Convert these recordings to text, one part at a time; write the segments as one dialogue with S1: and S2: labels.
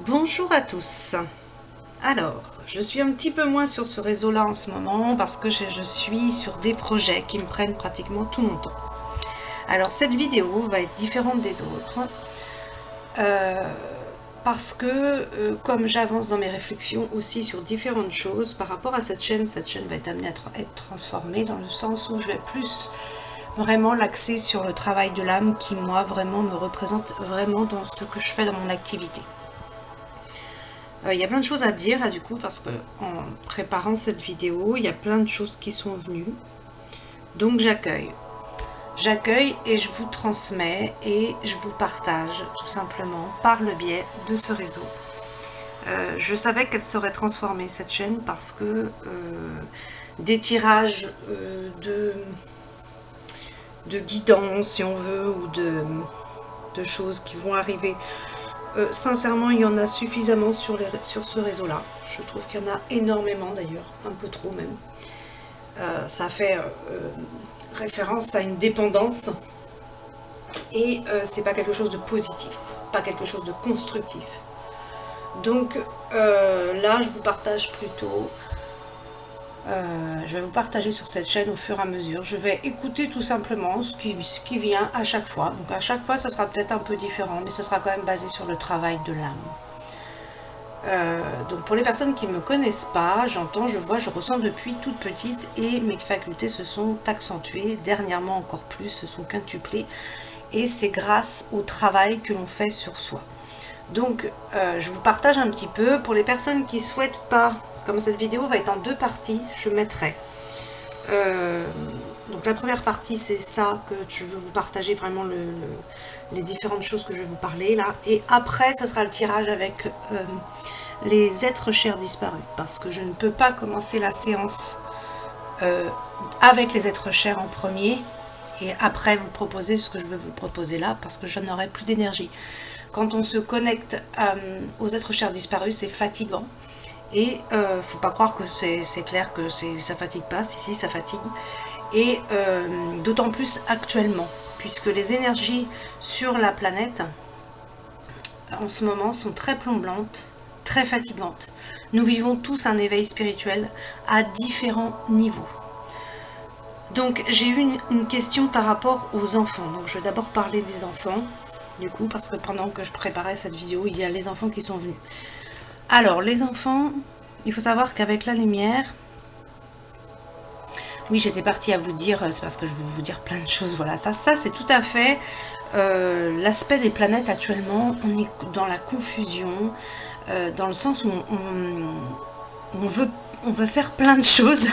S1: Bonjour à tous. Alors, je suis un petit peu moins sur ce réseau-là en ce moment parce que je suis sur des projets qui me prennent pratiquement tout mon temps. Alors, cette vidéo va être différente des autres parce que comme j'avance dans mes réflexions aussi sur différentes choses par rapport à cette chaîne va être amenée à être transformée dans le sens où je vais plus vraiment l'axer sur le travail de l'âme qui, moi, vraiment me représente vraiment dans ce que je fais dans mon activité. Il y a plein de choses à dire là du coup parce que en préparant cette vidéo, il y a plein de choses qui sont venues. Donc j'accueille. J'accueille et je vous transmets et je vous partage tout simplement par le biais de ce réseau. Je savais qu'elle serait transformée cette chaîne parce que des tirages de guidance si on veut ou de choses qui vont arriver. Sincèrement, il y en a suffisamment sur ce réseau-là. Je trouve qu'il y en a énormément d'ailleurs, un peu trop même. Ça fait référence à une dépendance et c'est pas quelque chose de positif, pas quelque chose de constructif. Donc là, je vous partage plutôt. Je vais vous partager sur cette chaîne au fur et à mesure. Je vais écouter tout simplement ce qui vient à chaque fois. Donc à chaque fois, ça sera peut-être un peu différent, mais ce sera quand même basé sur le travail de l'âme. Donc pour les personnes qui ne me connaissent pas, j'entends, je vois, je ressens depuis toute petite et mes facultés se sont accentuées. Dernièrement encore plus, se sont quintuplées. Et c'est grâce au travail que l'on fait sur soi. Donc je vous partage un petit peu. Pour les personnes qui ne souhaitent pas, comme cette vidéo va être en deux parties, je mettrai. Donc la première partie, c'est ça que je veux vous partager vraiment les différentes choses que je vais vous parler là. Et après, ce sera le tirage avec les êtres chers disparus. Parce que je ne peux pas commencer la séance avec les êtres chers en premier. Et après vous proposer ce que je veux vous proposer là. Parce que je n'aurai plus d'énergie. Quand on se connecte aux êtres chers disparus, c'est fatigant. Et faut pas croire que c'est clair que ça fatigue pas, si ça fatigue. Et d'autant plus actuellement, puisque les énergies sur la planète en ce moment sont très plombantes, très fatigantes. Nous vivons tous un éveil spirituel à différents niveaux. Donc j'ai eu une question par rapport aux enfants. Donc je vais d'abord parler des enfants, du coup, parce que pendant que je préparais cette vidéo, il y a les enfants qui sont venus. Alors, les enfants, il faut savoir qu'avec la lumière, oui, j'étais partie à vous dire, c'est parce que je veux vous dire plein de choses, voilà, ça c'est tout à fait l'aspect des planètes actuellement, on est dans la confusion, dans le sens où on veut faire plein de choses,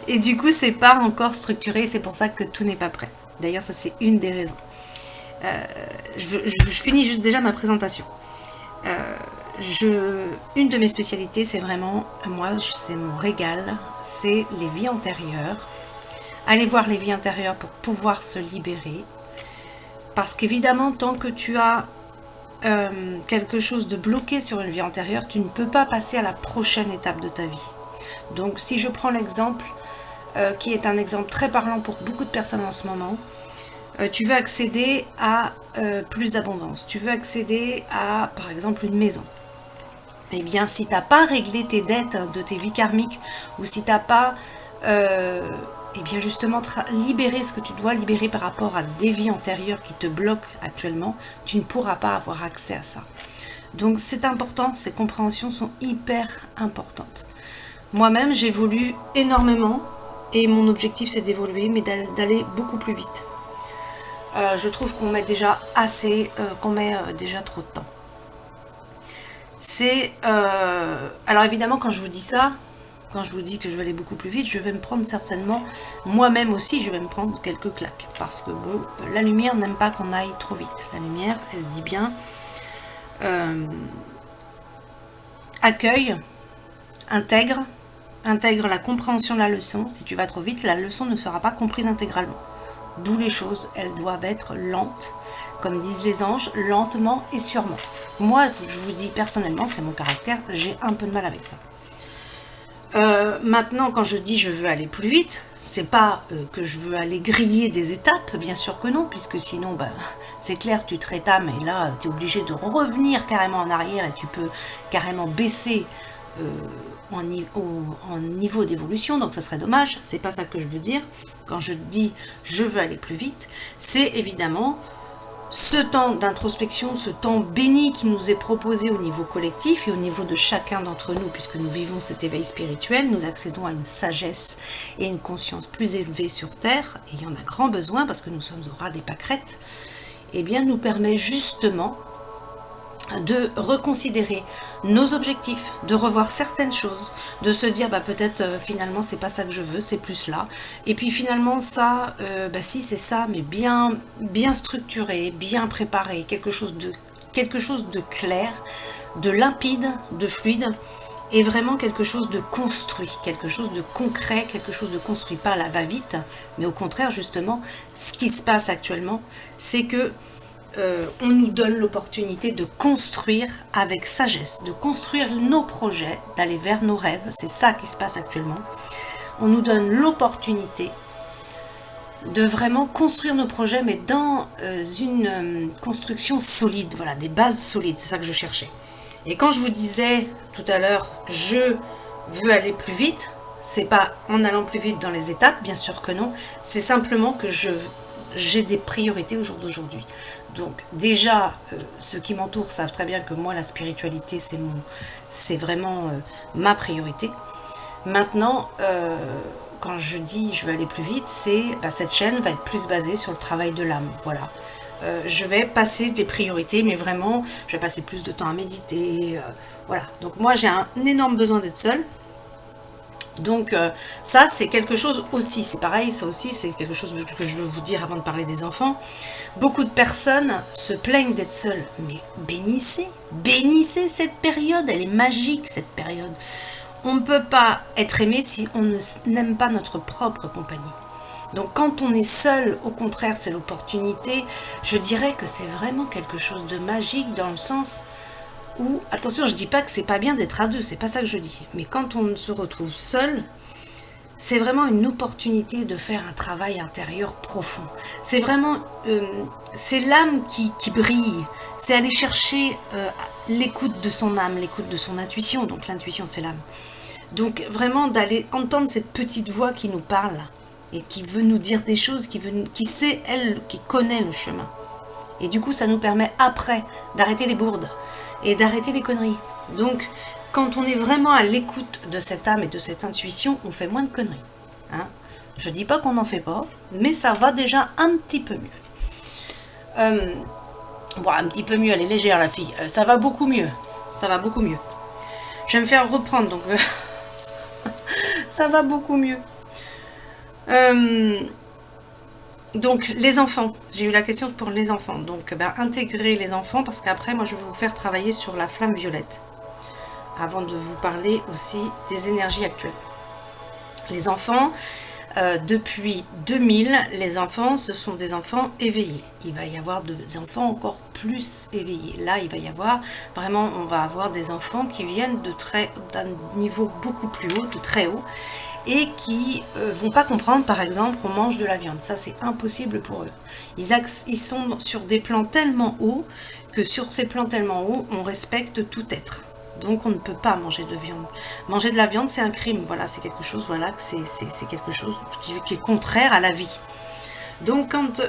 S1: et du coup, c'est pas encore structuré, c'est pour ça que tout n'est pas prêt. D'ailleurs, ça c'est une des raisons. Je finis juste déjà ma présentation. Une de mes spécialités, c'est vraiment, moi, c'est mon régal, c'est les vies antérieures. Aller voir les vies antérieures pour pouvoir se libérer. Parce qu'évidemment, tant que tu as quelque chose de bloqué sur une vie antérieure, tu ne peux pas passer à la prochaine étape de ta vie. Donc, si je prends l'exemple, qui est un exemple très parlant pour beaucoup de personnes en ce moment, tu veux accéder à plus d'abondance. Tu veux accéder à, par exemple, une maison. Eh bien, si tu n'as pas réglé tes dettes de tes vies karmiques, ou si tu n'as pas, eh bien justement, libéré ce que tu dois libérer par rapport à des vies antérieures qui te bloquent actuellement, tu ne pourras pas avoir accès à ça. Donc c'est important, ces compréhensions sont hyper importantes. Moi-même, j'évolue énormément, et mon objectif c'est d'évoluer, mais d'aller beaucoup plus vite. Je trouve qu'on met déjà qu'on met déjà trop de temps. Alors évidemment, quand je vous dis ça, quand je vous dis que je vais aller beaucoup plus vite, je vais me prendre certainement, moi-même aussi, je vais me prendre quelques claques. Parce que bon, la lumière n'aime pas qu'on aille trop vite. La lumière, elle dit bien, accueille, intègre la compréhension de la leçon. Si tu vas trop vite, la leçon ne sera pas comprise intégralement. D'où les choses, elles doivent être lentes, comme disent les anges, lentement et sûrement. Moi, je vous dis personnellement, c'est mon caractère, j'ai un peu de mal avec ça. Maintenant, quand je dis je veux aller plus vite, c'est pas que je veux aller griller des étapes, bien sûr que non, puisque sinon, ben, c'est clair, tu te rétames et là, tu es obligé de revenir carrément en arrière et tu peux carrément baisser en niveau d'évolution, donc ça serait dommage. C'est pas ça que je veux dire. Quand je dis je veux aller plus vite, c'est évidemment ce temps d'introspection, ce temps béni qui nous est proposé au niveau collectif et au niveau de chacun d'entre nous, puisque nous vivons cet éveil spirituel, nous accédons à une sagesse et une conscience plus élevée sur Terre, et il y en a grand besoin parce que nous sommes au ras des pâquerettes, et bien nous permet justement de reconsidérer nos objectifs, de revoir certaines choses, de se dire bah peut-être finalement c'est pas ça que je veux, c'est plus là, et puis finalement ça, bah si c'est ça, mais bien structuré, bien préparé, quelque chose de clair, de limpide, de fluide, et vraiment quelque chose de construit, quelque chose de concret, quelque chose de construit, pas à la va-vite, mais au contraire justement, ce qui se passe actuellement, c'est que on nous donne l'opportunité de construire avec sagesse, de construire nos projets, d'aller vers nos rêves, c'est ça qui se passe actuellement. On nous donne l'opportunité de vraiment construire nos projets, mais dans une construction solide, voilà, des bases solides, c'est ça que je cherchais. Et quand je vous disais tout à l'heure, je veux aller plus vite, c'est pas en allant plus vite dans les étapes, bien sûr que non, c'est simplement que j'ai des priorités au jour d'aujourd'hui. Donc déjà, ceux qui m'entourent savent très bien que moi, la spiritualité, c'est vraiment ma priorité. Maintenant, quand je dis je veux aller plus vite, c'est cette chaîne va être plus basée sur le travail de l'âme. Voilà. Je vais passer des priorités, mais vraiment, je vais passer plus de temps à méditer. Voilà. Donc moi, j'ai un énorme besoin d'être seule. Donc ça c'est quelque chose aussi, c'est pareil, ça aussi c'est quelque chose que je veux vous dire avant de parler des enfants. Beaucoup de personnes se plaignent d'être seules, mais bénissez cette période, elle est magique cette période. On ne peut pas être aimé si on n'aime pas notre propre compagnie. Donc quand on est seul, au contraire c'est l'opportunité, je dirais que c'est vraiment quelque chose de magique dans le sens... Ou, attention, je dis pas que c'est pas bien d'être à deux, c'est pas ça que je dis. Mais quand on se retrouve seul, c'est vraiment une opportunité de faire un travail intérieur profond. C'est vraiment, c'est l'âme qui brille. C'est aller chercher l'écoute de son âme, l'écoute de son intuition. Donc l'intuition, c'est l'âme. Donc vraiment d'aller entendre cette petite voix qui nous parle et qui veut nous dire des choses, qui sait, elle, qui connaît le chemin. Et du coup, ça nous permet après d'arrêter les bourdes et d'arrêter les conneries. Donc, quand on est vraiment à l'écoute de cette âme et de cette intuition, on fait moins de conneries. Hein, je dis pas qu'on n'en fait pas, mais ça va déjà un petit peu mieux. Bon, un petit peu mieux, elle est légère la fille. Ça va beaucoup mieux. Ça va beaucoup mieux. Je vais me faire reprendre, donc ça va beaucoup mieux. Donc les enfants, j'ai eu la question pour les enfants, donc intégrer les enfants parce qu'après moi je vais vous faire travailler sur la flamme violette avant de vous parler aussi des énergies actuelles. Les enfants, depuis 2000, les enfants ce sont des enfants éveillés. Il va y avoir des enfants encore plus éveillés. Là il va y avoir vraiment, on va avoir des enfants qui viennent d'un niveau beaucoup plus haut, de très haut, et qui vont pas comprendre par exemple qu'on mange de la viande. Ça c'est impossible pour eux. Ils sont sur des plans tellement hauts que sur ces plans tellement hauts on respecte tout être. Donc on ne peut pas manger de viande. Manger de la viande c'est un crime. Voilà, c'est quelque chose, voilà, c'est quelque chose qui est contraire à la vie. Donc quand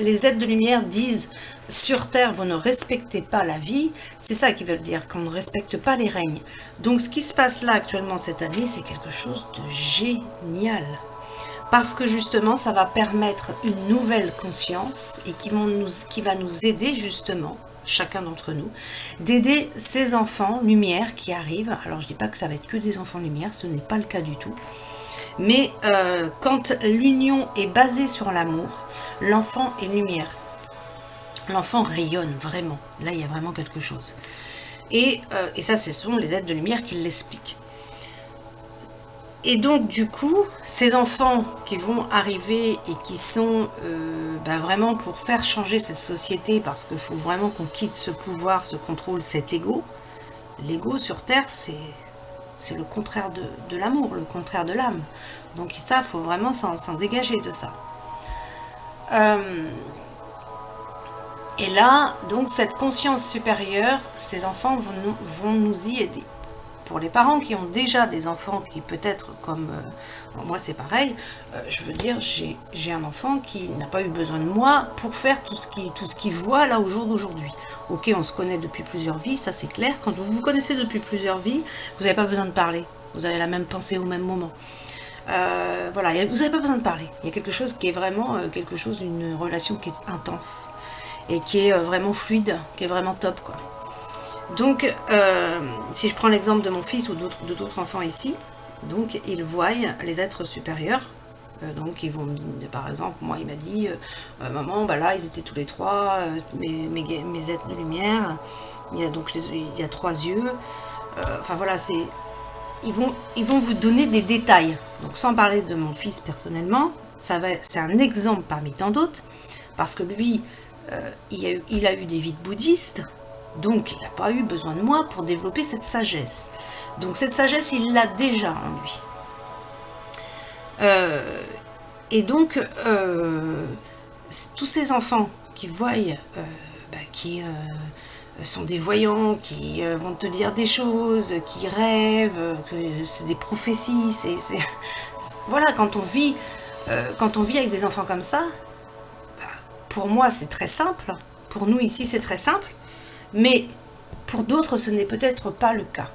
S1: les êtres de lumière disent sur Terre vous ne respectez pas la vie, c'est ça qu'ils veulent dire, qu'on ne respecte pas les règnes. Donc ce qui se passe là actuellement cette année, c'est quelque chose de génial. Parce que justement ça va permettre une nouvelle conscience et qui va nous aider justement, chacun d'entre nous, d'aider ces enfants lumière qui arrivent. Alors je dis pas que ça va être que des enfants lumière, ce n'est pas le cas du tout. Mais quand l'union est basée sur l'amour, l'enfant est lumière. L'enfant rayonne vraiment. Là, il y a vraiment quelque chose. Et ça, ce sont les êtres de lumière qui l'expliquent. Et donc, du coup, ces enfants qui vont arriver et qui sont vraiment pour faire changer cette société, parce qu'il faut vraiment qu'on quitte ce pouvoir, ce contrôle, cet ego. L'ego sur Terre, c'est c'est le contraire de l'amour, le contraire de l'âme. Donc ça, il faut vraiment s'en dégager de ça. Et là, donc cette conscience supérieure, ces enfants vont nous y aider. Pour les parents qui ont déjà des enfants qui peut-être comme moi c'est pareil, je veux dire j'ai un enfant qui n'a pas eu besoin de moi pour faire tout ce qu'il voit là au jour d'aujourd'hui. Ok, on se connaît depuis plusieurs vies, ça c'est clair. Quand vous vous connaissez depuis plusieurs vies, vous n'avez pas besoin de parler. Vous avez la même pensée au même moment. Voilà, vous n'avez pas besoin de parler. Il y a quelque chose qui est vraiment une relation qui est intense et qui est vraiment fluide, qui est vraiment top quoi. Donc, si je prends l'exemple de mon fils ou d'autres enfants ici, donc ils voient les êtres supérieurs. Donc ils vont, par exemple, moi il m'a dit, maman, bah là ils étaient tous les trois, mes êtres de lumière. Il y a 3 yeux. Enfin voilà, ils vont vous donner des détails. Donc sans parler de mon fils personnellement, c'est un exemple parmi tant d'autres, parce que lui, il a eu des vies de bouddhiste. Donc, il n'a pas eu besoin de moi pour développer cette sagesse. Donc, cette sagesse, il l'a déjà en lui. Et donc, tous ces enfants qui voient, qui sont des voyants, qui vont te dire des choses, qui rêvent, que c'est des prophéties. Voilà, quand on vit avec des enfants comme ça, pour moi, c'est très simple. Pour nous, ici, c'est très simple. Mais pour d'autres, ce n'est peut-être pas le cas.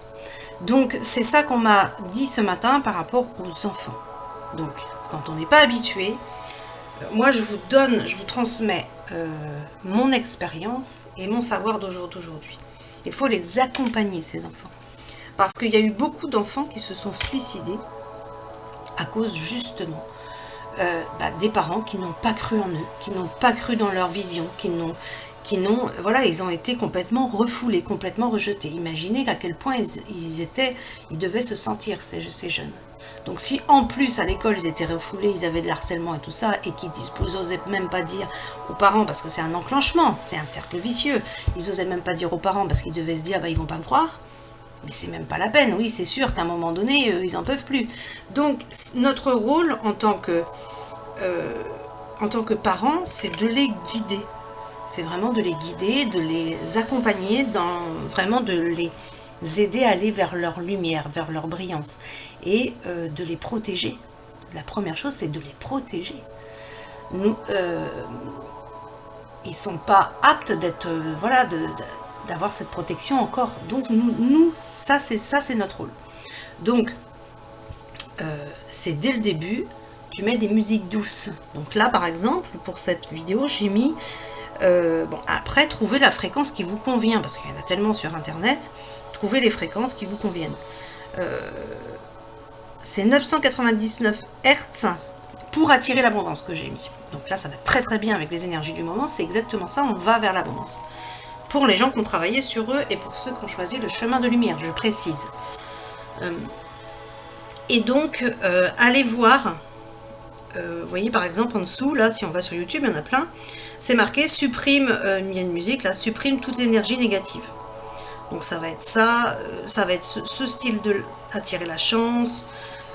S1: Donc, c'est ça qu'on m'a dit ce matin par rapport aux enfants. Donc, quand on n'est pas habitué, moi, je vous transmets mon expérience et mon savoir d'aujourd'hui. Il faut les accompagner, ces enfants. Parce qu'il y a eu beaucoup d'enfants qui se sont suicidés à cause, justement, des parents qui n'ont pas cru en eux, qui n'ont pas cru dans leur vision, voilà, ils ont été complètement refoulés, complètement rejetés. Imaginez à quel point ils devaient se sentir, ces jeunes. Donc si en plus à l'école ils étaient refoulés, ils avaient de l'harcèlement et tout ça, et qu'ils n'osaient même pas dire aux parents, parce que c'est un enclenchement, c'est un cercle vicieux, ils n'osaient même pas dire aux parents parce qu'ils devaient se dire, ils vont pas me croire. Mais c'est même pas la peine, oui, c'est sûr qu'à un moment donné, ils en peuvent plus. Donc notre rôle en tant que parents, c'est de les guider. C'est vraiment de les guider, de les accompagner, vraiment de les aider à aller vers leur lumière, vers leur brillance. Et de les protéger. La première chose, c'est de les protéger. Ils ne sont pas aptes d'avoir cette protection encore. Donc nous ça c'est notre rôle. Donc, c'est dès le début, tu mets des musiques douces. Donc là, par exemple, pour cette vidéo, j'ai mis... après, trouvez la fréquence qui vous convient, parce qu'il y en a tellement sur internet, trouvez les fréquences qui vous conviennent. C'est 999 Hz pour attirer l'abondance que j'ai mis. Donc là, ça va très très bien avec les énergies du moment, c'est exactement ça, on va vers l'abondance. Pour les gens qui ont travaillé sur eux et pour ceux qui ont choisi le chemin de lumière, je précise. Et donc, allez voir... vous voyez par exemple en dessous, là si on va sur YouTube, il y en a plein, c'est marqué supprime, il y a une musique là, supprime toute énergie négative. Donc ça va être ça, ça va être ce style de attirer la chance.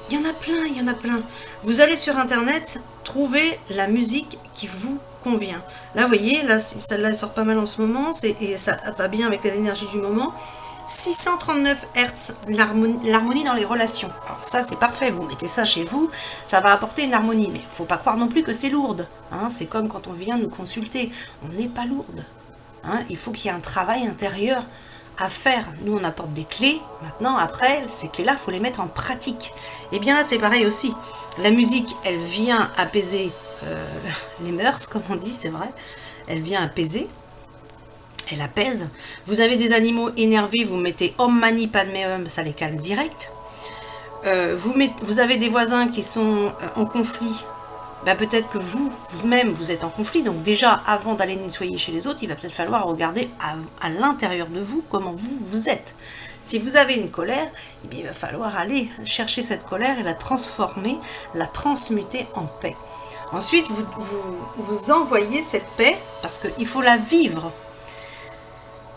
S1: Il y en a plein, il y en a plein. Vous allez sur internet, trouvez la musique qui vous convient. Là vous voyez, là celle-là elle sort pas mal en ce moment, et ça va bien avec les énergies du moment. 639 Hz, l'harmonie dans les relations. Alors ça c'est parfait, vous mettez ça chez vous, ça va apporter une harmonie, mais il ne faut pas croire non plus que c'est lourde. Hein, c'est comme quand on vient nous consulter, on n'est pas lourde. Hein, il faut qu'il y ait un travail intérieur à faire. Nous on apporte des clés, maintenant après ces clés là il faut les mettre en pratique. Et bien là c'est pareil aussi, la musique elle vient apaiser les mœurs comme on dit, c'est vrai, elle vient apaiser. Elle apaise. Vous avez des animaux énervés, vous mettez Om Mani Padme Hum, ça les calme direct. Vous avez des voisins qui sont en conflit. Peut-être que vous-même, vous êtes en conflit. Donc déjà, avant d'aller nettoyer chez les autres, il va peut-être falloir regarder à l'intérieur de vous comment vous êtes. Si vous avez une colère, eh bien, il va falloir aller chercher cette colère et la transformer, la transmuter en paix. Ensuite, vous envoyez cette paix parce qu'il faut la vivre.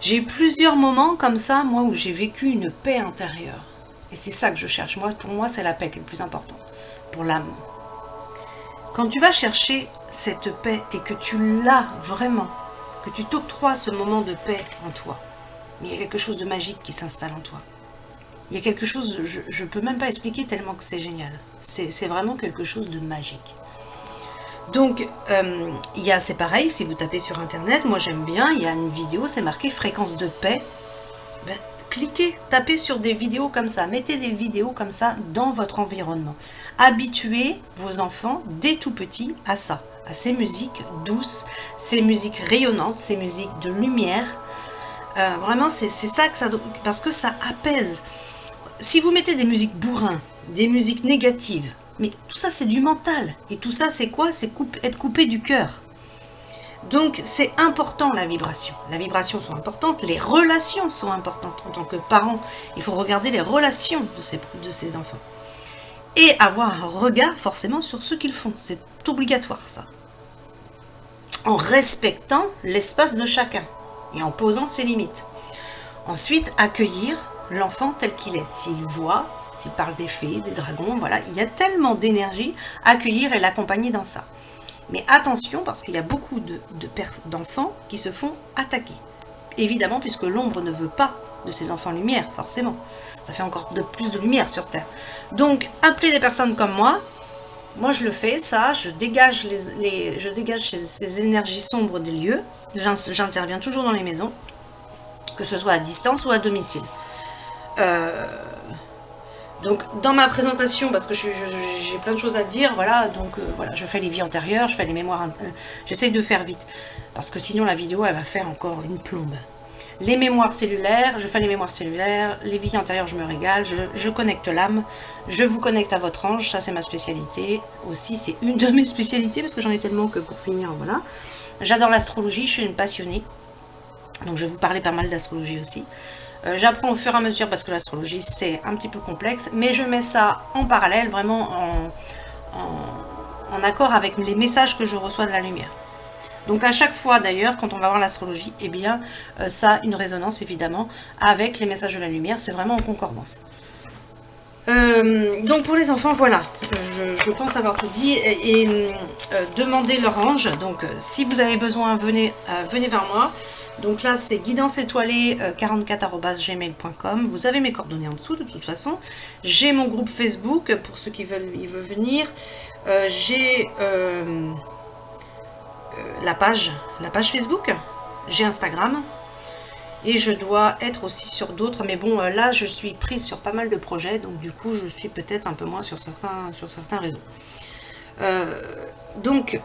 S1: J'ai eu plusieurs moments comme ça, moi, où j'ai vécu une paix intérieure. Et C'est ça que je cherche. Moi, pour moi, c'est la paix qui est le plus important pour l'âme. Quand tu vas chercher cette paix et que tu l'as vraiment, que tu t'octroies ce moment de paix en toi, mais il y a quelque chose de magique qui s'installe en toi. Il y a quelque chose, je ne peux même pas expliquer tellement que c'est génial. C'est vraiment quelque chose de magique. Donc, c'est pareil, si vous tapez sur internet, moi j'aime bien, il y a une vidéo, c'est marqué fréquence de paix. Ben, cliquez, tapez sur des vidéos comme ça, mettez des vidéos comme ça dans votre environnement. Habituez vos enfants dès tout petits à ça, à ces musiques douces, ces musiques rayonnantes, ces musiques de lumière. Vraiment, c'est ça que ça doit, parce que ça apaise. Si vous mettez des musiques bourrins, des musiques négatives, mais tout ça c'est du mental. Et tout ça c'est quoi? C'est être coupé du cœur. Donc c'est important la vibration. Les vibrations sont importantes, les relations sont importantes. En tant que parent, il faut regarder les relations de ces enfants. Et avoir un regard forcément sur ce qu'ils font. C'est obligatoire ça. En respectant l'espace de chacun. Et en posant ses limites. Ensuite, accueillir l'enfant tel qu'il est. S'il voit, s'il parle des fées, des dragons, voilà, il y a tellement d'énergie, accueillir et l'accompagner dans ça. Mais attention, parce qu'il y a beaucoup d'enfants qui se font attaquer. Évidemment, puisque l'ombre ne veut pas de ces enfants lumière, forcément. Ça fait encore plus de lumière sur Terre. Donc, appelez des personnes comme moi. Moi, je le fais, ça, je dégage ces énergies sombres des lieux. J'interviens toujours dans les maisons, que ce soit à distance ou à domicile. Donc dans ma présentation, parce que j'ai plein de choses à dire, voilà, donc voilà, je fais les vies antérieures, je fais les mémoires, j'essaye de faire vite, parce que sinon la vidéo elle va faire encore une plombe. Les mémoires cellulaires, je fais les mémoires cellulaires, les vies antérieures je me régale, je connecte l'âme, je vous connecte à votre ange, ça c'est ma spécialité, aussi c'est une de mes spécialités, parce que j'en ai tellement que pour finir, voilà. J'adore l'astrologie, je suis une passionnée, donc je vais vous parler pas mal d'astrologie aussi. J'apprends au fur et à mesure parce que l'astrologie c'est un petit peu complexe, mais je mets ça en parallèle, vraiment en accord avec les messages que je reçois de la lumière. Donc à chaque fois d'ailleurs, quand on va voir l'astrologie, eh bien ça a une résonance évidemment avec les messages de la lumière, c'est vraiment en concordance. Donc pour les enfants, voilà, je pense avoir tout dit, et demandez leur ange. Donc si vous avez besoin, venez vers moi. Donc là c'est guidance étoilée 44@gmail.com. Vous avez mes coordonnées en dessous de toute façon. J'ai mon groupe Facebook pour ceux qui veulent venir. J'ai la page Facebook. J'ai Instagram. Et je dois être aussi sur d'autres, mais bon, là, je suis prise sur pas mal de projets, donc du coup, je suis peut-être un peu moins sur certains réseaux. Donc,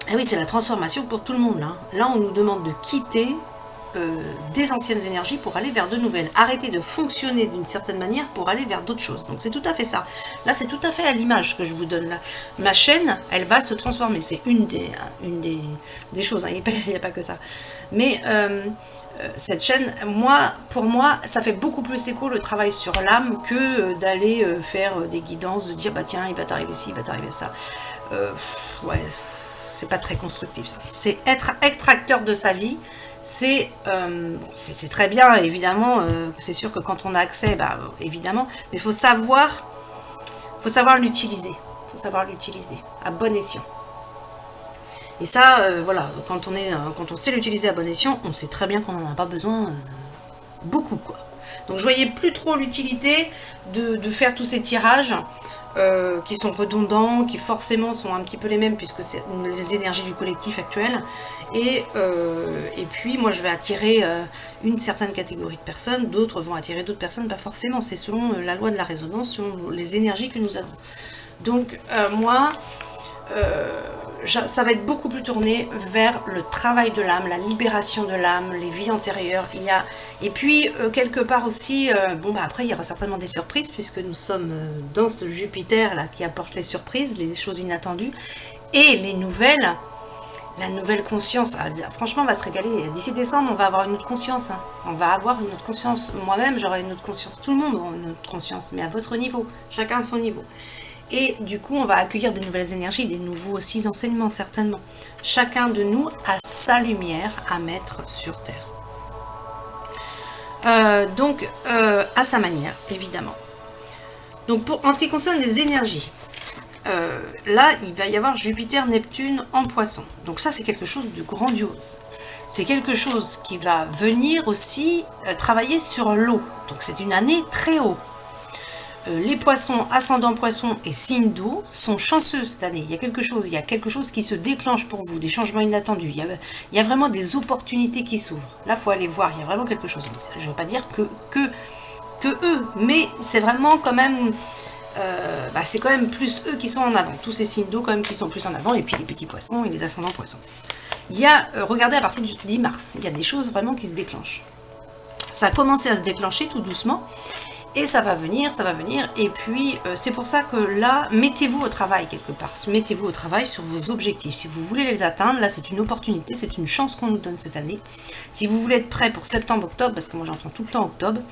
S1: ah oui, c'est la transformation pour tout le monde, là. Là, on nous demande de quitter des anciennes énergies pour aller vers de nouvelles. Arrêter de fonctionner d'une certaine manière pour aller vers d'autres choses. Donc, c'est tout à fait ça. Là, c'est tout à fait à l'image que je vous donne là. Ma chaîne, elle va se transformer. C'est une des choses, hein. Il n'y a pas que ça. Mais cette chaîne, pour moi, ça fait beaucoup plus écho le travail sur l'âme que d'aller faire des guidances, de dire bah tiens, il va t'arriver ci, il va t'arriver ça. Ouais, c'est pas très constructif ça. C'est être extracteur de sa vie. C'est très bien, évidemment. C'est sûr que quand on a accès, bah évidemment, mais il faut savoir l'utiliser. Il faut savoir l'utiliser à bon escient. Et ça, voilà, quand on sait l'utiliser à bon escient, on sait très bien qu'on n'en a pas besoin beaucoup, quoi. Donc je voyais plus trop l'utilité de faire tous ces tirages qui sont redondants, qui forcément sont un petit peu les mêmes puisque c'est les énergies du collectif actuel. Et puis moi je vais attirer une certaine catégorie de personnes, d'autres vont attirer d'autres personnes, pas forcément, c'est selon la loi de la résonance, selon les énergies que nous avons. Donc moi... ça va être beaucoup plus tourné vers le travail de l'âme, la libération de l'âme, les vies antérieures. Et puis quelque part aussi, bon bah après il y aura certainement des surprises puisque nous sommes dans ce Jupiter là qui apporte les surprises, les choses inattendues et les nouvelles. La nouvelle conscience, franchement on va se régaler. D'ici décembre on va avoir une autre conscience, hein. On va avoir une autre conscience, moi-même j'aurai une autre conscience, tout le monde aura une autre conscience, mais à votre niveau, chacun à son niveau. Et du coup, on va accueillir des nouvelles énergies, des nouveaux aussi enseignements, certainement. Chacun de nous a sa lumière à mettre sur Terre. Donc, à sa manière, évidemment. Donc en ce qui concerne les énergies, là il va y avoir Jupiter, Neptune en Poisson. Donc ça c'est quelque chose de grandiose. C'est quelque chose qui va venir aussi travailler sur l'eau. Donc c'est une année très haut. Les poissons, ascendant poisson et signe d'eau sont chanceux cette année. Il y a quelque chose qui se déclenche pour vous, des changements inattendus. Il y a vraiment des opportunités qui s'ouvrent. Là, il faut aller voir, il y a vraiment quelque chose. Je ne veux pas dire que eux, mais c'est vraiment quand même... c'est quand même plus eux qui sont en avant. Tous ces signes d'eau quand même qui sont plus en avant. Et puis les petits poissons et les ascendants poissons. Il y a, regardez, à partir du 10 mars, il y a des choses vraiment qui se déclenchent. Ça a commencé à se déclencher tout doucement. Et ça va venir, et puis c'est pour ça que là, mettez-vous au travail quelque part, mettez-vous au travail sur vos objectifs. Si vous voulez les atteindre, là c'est une opportunité, c'est une chance qu'on nous donne cette année. Si vous voulez être prêt pour septembre-octobre, parce que moi j'entends tout le temps octobre,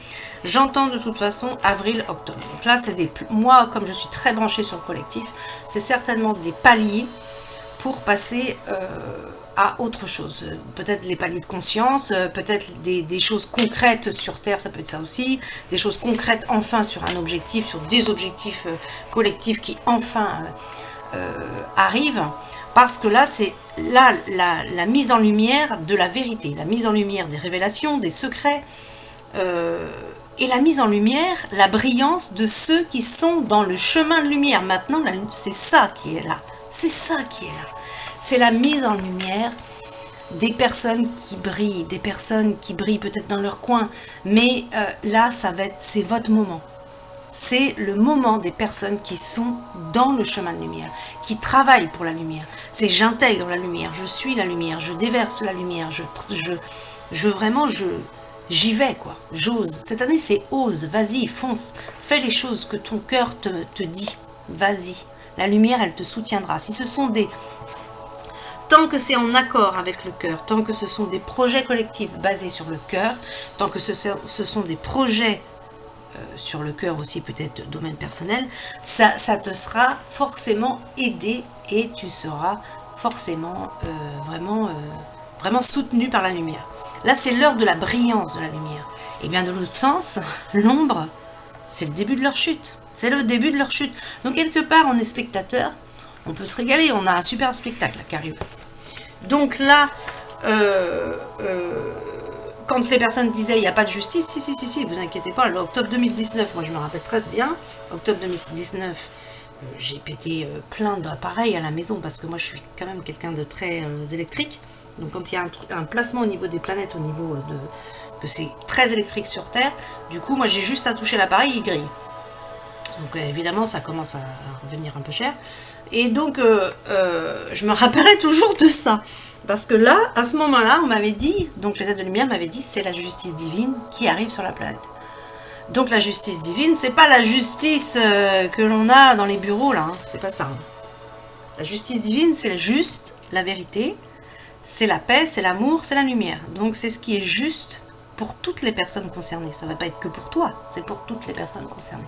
S1: j'entends de toute façon avril-octobre. Donc là, c'est moi, comme je suis très branchée sur le collectif, c'est certainement des paliers pour passer... à autre chose, peut-être les paliers de conscience, peut-être des choses concrètes sur Terre, ça peut être ça aussi, des choses concrètes enfin sur un objectif, sur des objectifs collectifs qui enfin arrivent, parce que là c'est la mise en lumière de la vérité, la mise en lumière des révélations, des secrets, et la mise en lumière, la brillance de ceux qui sont dans le chemin de lumière. Maintenant, c'est ça qui est là, c'est ça qui est là. C'est la mise en lumière des personnes qui brillent peut-être dans leur coin, mais là, c'est votre moment. C'est le moment des personnes qui sont dans le chemin de lumière, qui travaillent pour la lumière. C'est j'intègre la lumière, je suis la lumière, je déverse la lumière, j'y vais quoi, j'ose. Cette année, c'est ose, vas-y, fonce, fais les choses que ton cœur te dit, vas-y. La lumière, elle te soutiendra. Si ce sont tant que c'est en accord avec le cœur, tant que ce sont des projets collectifs basés sur le cœur, tant que ce sont des projets sur le cœur aussi, peut-être domaine personnel, ça te sera forcément aidé et tu seras forcément vraiment soutenu par la lumière. Là, c'est l'heure de la brillance de la lumière. Et bien de l'autre sens, l'ombre, c'est le début de leur chute. C'est le début de leur chute. Donc quelque part, on est spectateur, on peut se régaler, on a un super spectacle qui arrive. Donc là, quand les personnes disaient il n'y a pas de justice, si, vous inquiétez pas, l'octobre 2019, moi je me rappelle très bien, octobre 2019, j'ai pété plein d'appareils à la maison parce que moi je suis quand même quelqu'un de très électrique. Donc quand il y a un placement au niveau des planètes, au niveau que c'est très électrique sur Terre, du coup moi j'ai juste à toucher l'appareil, il grille. Donc évidemment ça commence à revenir un peu cher. Et donc je me rappellerai toujours de ça. Parce que là, à ce moment-là, on m'avait dit, donc les êtres de lumière m'avaient dit, c'est la justice divine qui arrive sur la planète. Donc la justice divine, c'est pas la justice que l'on a dans les bureaux là, hein, c'est pas ça. Hein. La justice divine, c'est juste la vérité, c'est la paix, c'est l'amour, c'est la lumière. Donc c'est ce qui est juste pour toutes les personnes concernées. Ça ne va pas être que pour toi, c'est pour toutes les personnes concernées.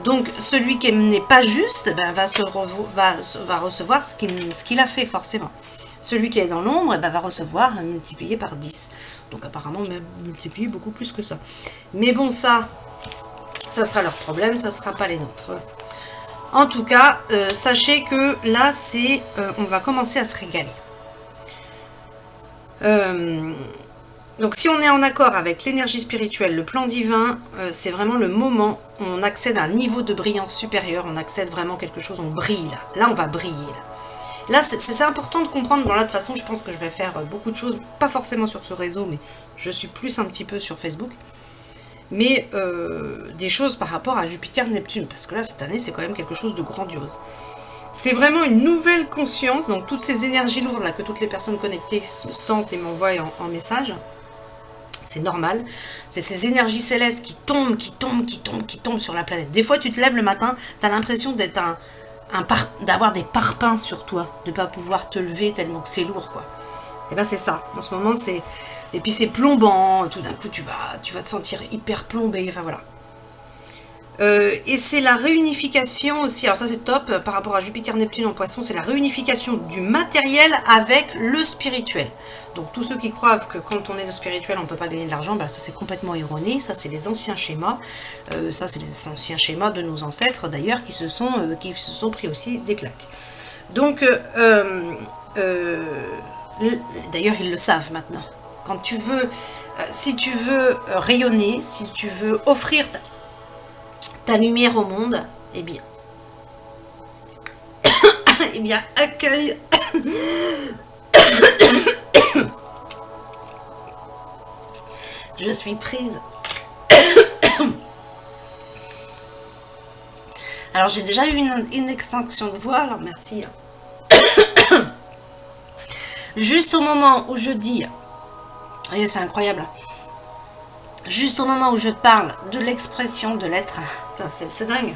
S1: Donc celui qui n'est pas juste va recevoir ce qu'il a fait forcément. Celui qui est dans l'ombre va recevoir multiplié par 10. Donc apparemment même multiplié beaucoup plus que ça. Mais bon, ça sera leur problème, ça ne sera pas les nôtres. En tout cas, sachez que là, on va commencer à se régaler. Donc si on est en accord avec l'énergie spirituelle, le plan divin, c'est vraiment le moment où on accède à un niveau de brillance supérieur, on accède vraiment à quelque chose, on brille là. Là, on va briller là. Là, c'est important de comprendre. Bon, là, de toute façon, je pense que je vais faire beaucoup de choses, pas forcément sur ce réseau, mais je suis plus un petit peu sur Facebook. Mais des choses par rapport à Jupiter-Neptune, parce que là, cette année, c'est quand même quelque chose de grandiose. C'est vraiment une nouvelle conscience, donc toutes ces énergies lourdes là que toutes les personnes connectées sentent et m'envoient en message, c'est normal. C'est ces énergies célestes qui tombent sur la planète. Des fois, tu te lèves le matin, tu as l'impression d'être d'avoir des parpaings sur toi, de ne pas pouvoir te lever tellement que c'est lourd, quoi. Et ben c'est ça, en ce moment c'est... Et puis c'est plombant, tout d'un coup tu vas te sentir hyper plombé, enfin voilà. Et c'est la réunification aussi, alors ça c'est top, par rapport à Jupiter, Neptune en Poisson, c'est la réunification du matériel avec le spirituel. Donc tous ceux qui croient que quand on est le spirituel on ne peut pas gagner de l'argent, ben, ça c'est complètement erroné, ça c'est les anciens schémas, ça c'est les anciens schémas de nos ancêtres d'ailleurs qui se sont pris aussi des claques. Donc, d'ailleurs ils le savent maintenant. Quand tu veux, si tu veux rayonner, si tu veux offrir ta lumière au monde, eh bien, accueille. Je suis prise. Alors j'ai déjà eu une extinction de voix, alors merci. Juste au moment où je dis, voyez, c'est incroyable. Juste au moment où je parle de l'expression de l'être, c'est dingue.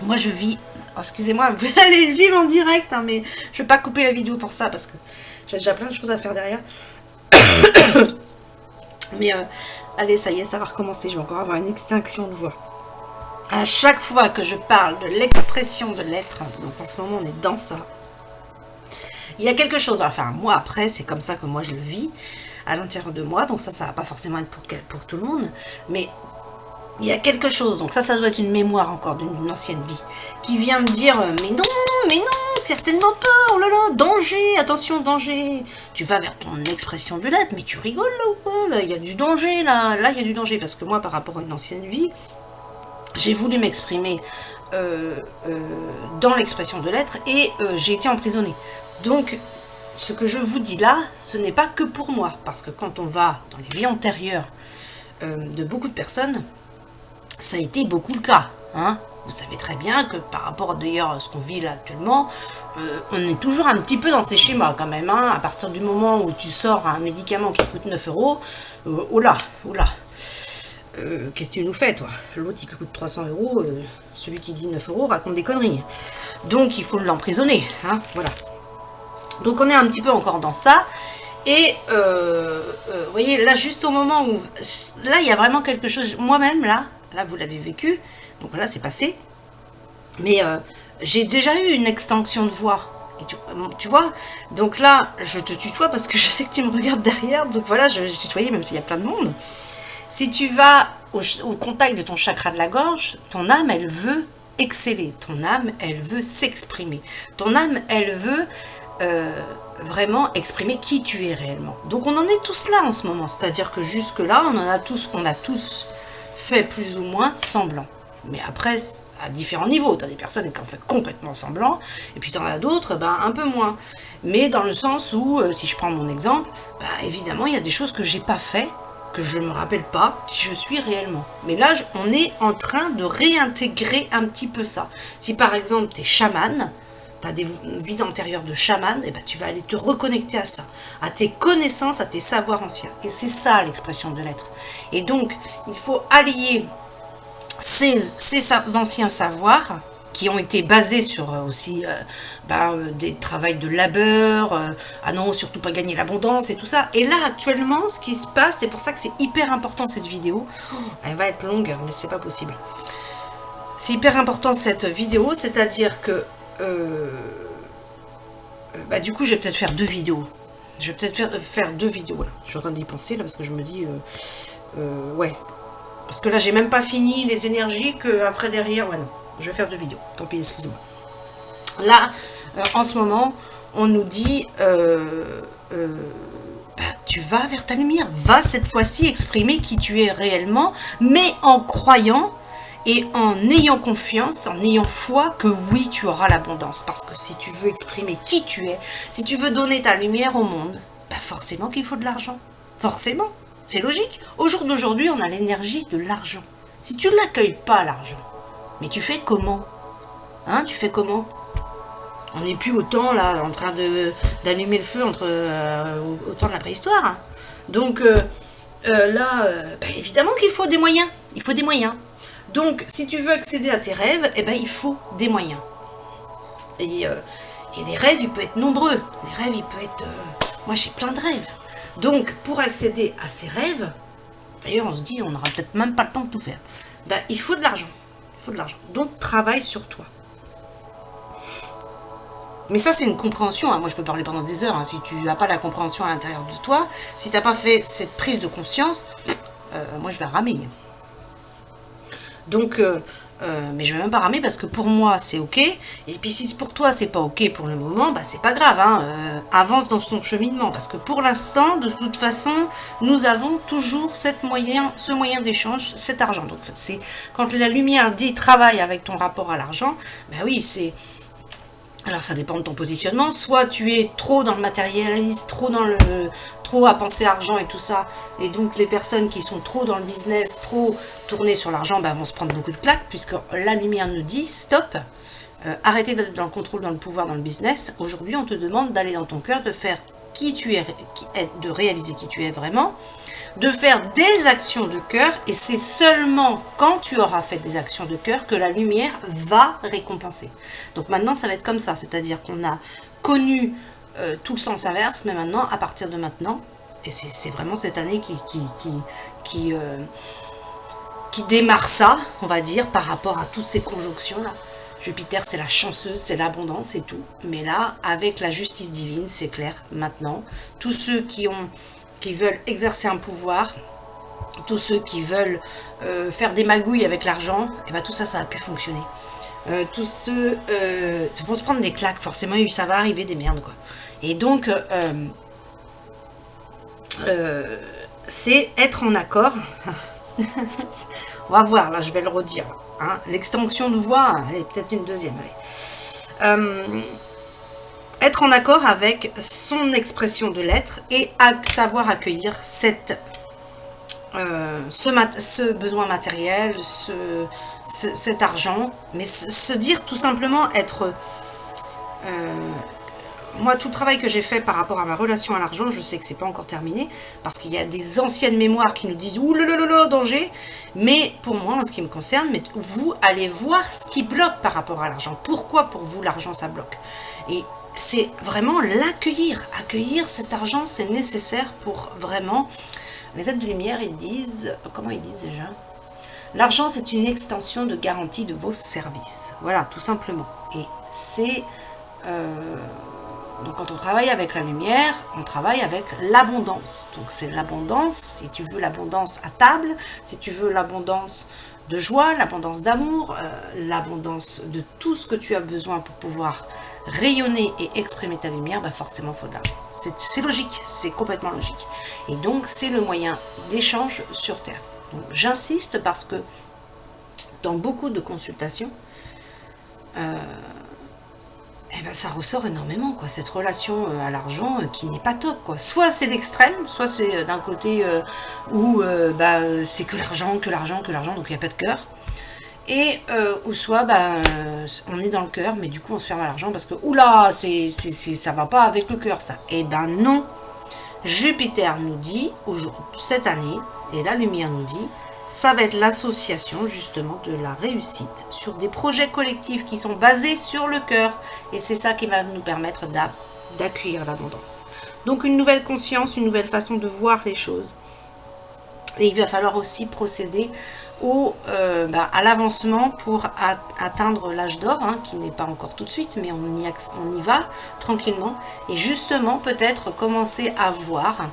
S1: Moi je vis, excusez-moi, vous allez le vivre en direct, hein, mais je vais pas couper la vidéo pour ça parce que j'ai déjà plein de choses à faire derrière. Mais allez, ça y est, ça va recommencer, je vais encore avoir une extinction de voix. À chaque fois que je parle de l'expression de l'être, donc en ce moment on est dans ça, il y a quelque chose, enfin moi après c'est comme ça que moi je le vis, à l'intérieur de moi, donc ça va pas forcément être pour tout le monde, mais il y a quelque chose, donc ça doit être une mémoire encore d'une ancienne vie, qui vient me dire, mais non, certainement pas, oh là là, danger, attention, danger, tu vas vers ton expression de l'être, mais tu rigoles là ou quoi, là, il y a du danger, là il y a du danger, parce que moi par rapport à une ancienne vie, j'ai voulu m'exprimer dans l'expression de l'être, et j'ai été emprisonnée, donc ce que je vous dis là, ce n'est pas que pour moi, parce que quand on va dans les vies antérieures de beaucoup de personnes, ça a été beaucoup le cas. Hein. Vous savez très bien que par rapport d'ailleurs à ce qu'on vit là actuellement, on est toujours un petit peu dans ces schémas quand même. Hein. À partir du moment où tu sors un médicament qui coûte 9 €, oh là, qu'est-ce que tu nous fais toi? L'autre il coûte 300 €, celui qui dit 9 € raconte des conneries. Donc il faut l'emprisonner, hein, voilà. Donc on est un petit peu encore dans ça, et vous voyez, là juste au moment où, là il y a vraiment quelque chose, moi-même là vous l'avez vécu, donc là c'est passé, mais j'ai déjà eu une extinction de voix, et tu vois, donc là je te tutoie parce que je sais que tu me regardes derrière, donc voilà, je vais tutoyer même s'il y a plein de monde. Si tu vas au contact de ton chakra de la gorge, ton âme elle veut exceller, ton âme elle veut s'exprimer, ton âme elle veut vraiment exprimer qui tu es réellement. Donc on en est tous là en ce moment, c'est-à-dire que jusque là on a tous fait plus ou moins semblant, mais après à différents niveaux, tu as des personnes qui ont fait complètement semblant, et puis tu en as d'autres un peu moins, mais dans le sens où si je prends mon exemple, évidemment il y a des choses que j'ai pas fait, que je ne me rappelle pas qui je suis réellement. Mais là, on est en train de réintégrer un petit peu ça. Si par exemple tu es chaman, tu as des vies antérieures de chaman, et tu vas aller te reconnecter à ça, à tes connaissances, à tes savoirs anciens. Et c'est ça l'expression de l'être. Et donc, il faut allier ces anciens savoirs qui ont été basés sur aussi des travails de labeur, ah non, surtout pas gagner l'abondance et tout ça. Et là, actuellement, ce qui se passe, c'est pour ça que c'est hyper important cette vidéo. Elle va être longue, mais c'est pas possible. C'est hyper important cette vidéo, c'est-à-dire que du coup, je vais peut-être faire 2 vidéos. Je vais peut-être faire 2 vidéos, là. Je suis en train d'y penser, là, parce que je me dis... ouais. Parce que là, j'ai même pas fini les énergies que après derrière... Ouais, non. Je vais faire 2 vidéos. Tant pis, excusez-moi. Là, en ce moment, on nous dit... tu vas vers ta lumière. Va cette fois-ci exprimer qui tu es réellement, mais en croyant... et en ayant confiance, en ayant foi que oui, tu auras l'abondance. Parce que si tu veux exprimer qui tu es, si tu veux donner ta lumière au monde, forcément qu'il faut de l'argent. Forcément, c'est logique. Au jour d'aujourd'hui, on a l'énergie de l'argent. Si tu ne l'accueilles pas, l'argent, mais tu fais comment? Hein, tu fais comment? On n'est plus autant là, en train d'allumer le feu au temps de la préhistoire. Hein. Donc là, évidemment qu'il faut des moyens. Il faut des moyens. Donc, si tu veux accéder à tes rêves, il faut des moyens. Et les rêves, ils peuvent être nombreux. Les rêves, ils peuvent être... moi, j'ai plein de rêves. Donc, pour accéder à ces rêves, d'ailleurs, on se dit, on n'aura peut-être même pas le temps de tout faire. Il faut de l'argent. Il faut de l'argent. Donc, travaille sur toi. Mais ça, c'est une compréhension. Hein. Moi, je peux parler pendant des heures. Hein. Si tu n'as pas la compréhension à l'intérieur de toi, si tu n'as pas fait cette prise de conscience, moi, je vais ramer. Donc, mais je vais même pas ramer parce que pour moi, c'est OK. Et puis, si pour toi, c'est pas OK pour le moment, bah, c'est pas grave. Hein. Avance dans son cheminement. Parce que pour l'instant, de toute façon, nous avons toujours ce moyen d'échange, cet argent. Donc, c'est quand la lumière dit travaille avec ton rapport à l'argent, bah oui, c'est... Alors ça dépend de ton positionnement, soit tu es trop dans le matérialiste, trop à penser argent et tout ça, et donc les personnes qui sont trop dans le business, trop tournées sur l'argent, ben, vont se prendre beaucoup de claques, puisque la lumière nous dit stop, arrêtez d'être dans le contrôle, dans le pouvoir, dans le business. Aujourd'hui on te demande d'aller dans ton cœur, de faire qui tu es, de réaliser qui tu es vraiment, de faire des actions de cœur, et c'est seulement quand tu auras fait des actions de cœur que la lumière va récompenser. Donc maintenant ça va être comme ça, c'est-à-dire qu'on a connu tout le sens inverse, mais maintenant, à partir de maintenant, et c'est vraiment cette année qui démarre ça, on va dire, par rapport à toutes ces conjonctions-là. Jupiter, c'est la chanceuse, c'est l'abondance et tout. Mais là, avec la justice divine, c'est clair, maintenant, tous ceux qui veulent exercer un pouvoir, tous ceux qui veulent faire des magouilles avec l'argent, et ben tout ça, ça a pu fonctionner. Tous ceux vont se prendre des claques, forcément, ça va arriver des merdes, quoi. Et donc, c'est être en accord. On va voir, là, je vais le redire. Hein. L'extension de voix, allez, peut-être une deuxième, allez. Être en accord avec son expression de l'être et savoir accueillir ce besoin matériel, cet argent, mais se dire tout simplement être... moi, tout le travail que j'ai fait par rapport à ma relation à l'argent, je sais que c'est pas encore terminé, parce qu'il y a des anciennes mémoires qui nous disent « Ouh là là là là, danger !» Mais pour moi, en ce qui me concerne, mais vous allez voir ce qui bloque par rapport à l'argent. Pourquoi pour vous, l'argent, ça bloque? Et c'est vraiment l'accueillir. Accueillir cet argent, c'est nécessaire pour vraiment... Les êtres de lumière, ils disent... Comment ils disent déjà? L'argent, c'est une extension de garantie de vos services. Voilà, tout simplement. Et c'est... Donc quand on travaille avec la lumière, on travaille avec l'abondance. Donc c'est l'abondance, si tu veux l'abondance à table, si tu veux l'abondance de joie, l'abondance d'amour, l'abondance de tout ce que tu as besoin pour pouvoir rayonner et exprimer ta lumière, bah forcément il faut de l'argent. C'est logique, c'est complètement logique. Et donc c'est le moyen d'échange sur Terre. J'insiste parce que dans beaucoup de consultations, eh ben, ça ressort énormément, quoi, cette relation à l'argent qui n'est pas top, quoi. Soit c'est l'extrême, soit c'est d'un côté où c'est que l'argent, donc il n'y a pas de cœur. Et ou soit on est dans le cœur, mais du coup on se ferme à l'argent parce que oula, ça va pas avec le cœur, ça. Eh ben non, Jupiter nous dit, cette année, et la lumière nous dit, ça va être l'association justement de la réussite sur des projets collectifs qui sont basés sur le cœur. Et c'est ça qui va nous permettre d'accueillir l'abondance. Donc une nouvelle conscience, une nouvelle façon de voir les choses. Et il va falloir aussi procéder à l'avancement pour atteindre l'âge d'or, hein, qui n'est pas encore tout de suite, mais on y va tranquillement. Et justement peut-être commencer à voir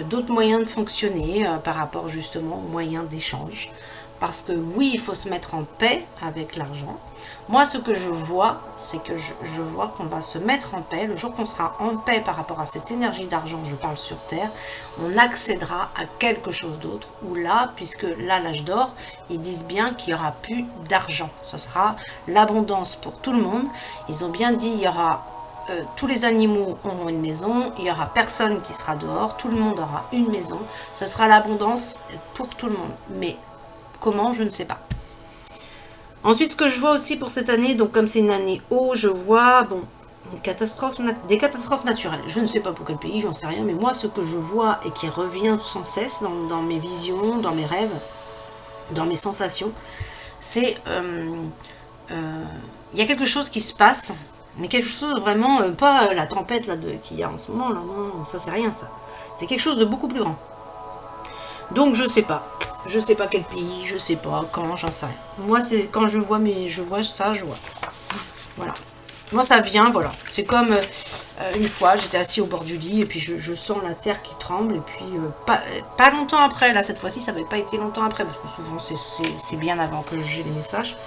S1: d'autres moyens de fonctionner par rapport justement aux moyens d'échange. Parce que oui, il faut se mettre en paix avec l'argent. Moi, ce que je vois, c'est que je vois qu'on va se mettre en paix. Le jour qu'on sera en paix par rapport à cette énergie d'argent, je parle sur Terre, on accédera à quelque chose d'autre. Ou là, puisque là, l'âge d'or, ils disent bien qu'il n'y aura plus d'argent. Ce sera l'abondance pour tout le monde. Ils ont bien dit, il y aura... tous les animaux auront une maison, il n'y aura personne qui sera dehors, tout le monde aura une maison, ce sera l'abondance pour tout le monde. Mais comment, je ne sais pas. Ensuite, ce que je vois aussi pour cette année, donc comme c'est une année haut, je vois des catastrophes naturelles. Je ne sais pas pour quel pays, j'en sais rien, mais moi, ce que je vois et qui revient sans cesse dans mes visions, dans mes rêves, dans mes sensations, c'est il y a quelque chose qui se passe. Mais quelque chose de vraiment, pas la tempête là qu'il y a en ce moment, là, non, ça c'est rien ça. C'est quelque chose de beaucoup plus grand. Donc je sais pas. Je sais pas quel pays, je sais pas quand, j'en sais rien. Moi, c'est quand je vois, mais je vois ça, je vois. Voilà. Moi, ça vient, voilà. C'est comme une fois, j'étais assis au bord du lit et puis je sens la terre qui tremble. Et puis, pas longtemps après, là, cette fois-ci, ça n'avait pas été longtemps après, parce que souvent, c'est bien avant que j'ai les messages.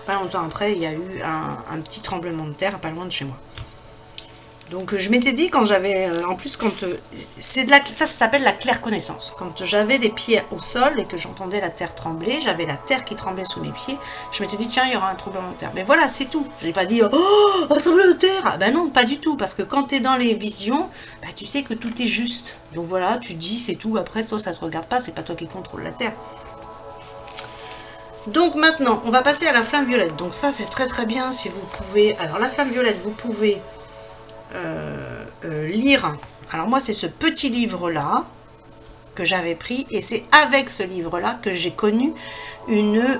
S1: Pas longtemps après, il y a eu un petit tremblement de terre, pas loin de chez moi. Donc je m'étais dit quand j'avais, en plus quand c'est de la, ça s'appelle la claire connaissance. Quand j'avais les pieds au sol et que j'entendais la terre trembler, j'avais la terre qui tremblait sous mes pieds. Je m'étais dit tiens il y aura un tremblement de terre. Mais voilà c'est tout. Je n'ai pas dit oh un tremblement de terre. Ah, ben non pas du tout parce que quand tu es dans les visions, bah, tu sais que tout est juste. Donc voilà tu dis c'est tout. Après toi ça te regarde pas, c'est pas toi qui contrôle la terre. Donc maintenant on va passer à la flamme violette. Donc ça c'est très très bien si vous pouvez. Alors la flamme violette vous pouvez lire. Alors moi c'est ce petit livre là que j'avais pris et c'est avec ce livre là que j'ai connu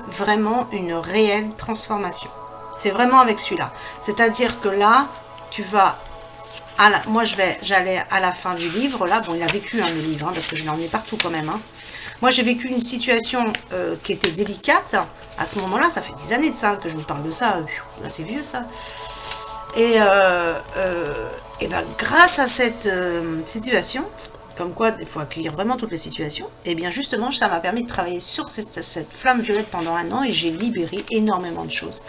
S1: vraiment une réelle transformation. C'est vraiment avec celui-là. C'est-à-dire que là tu vas moi j'allais à la fin du livre là. Bon il a vécu le livre parce que je l'en ai partout quand même. Moi j'ai vécu une situation qui était délicate à ce moment-là. Ça fait des années de ça que je vous parle de ça. Là c'est vieux ça. Et ben, grâce à cette situation, comme quoi il faut accueillir vraiment toutes les situations, et bien justement ça m'a permis de travailler sur cette flamme violette pendant 1 an et j'ai libéré énormément de choses.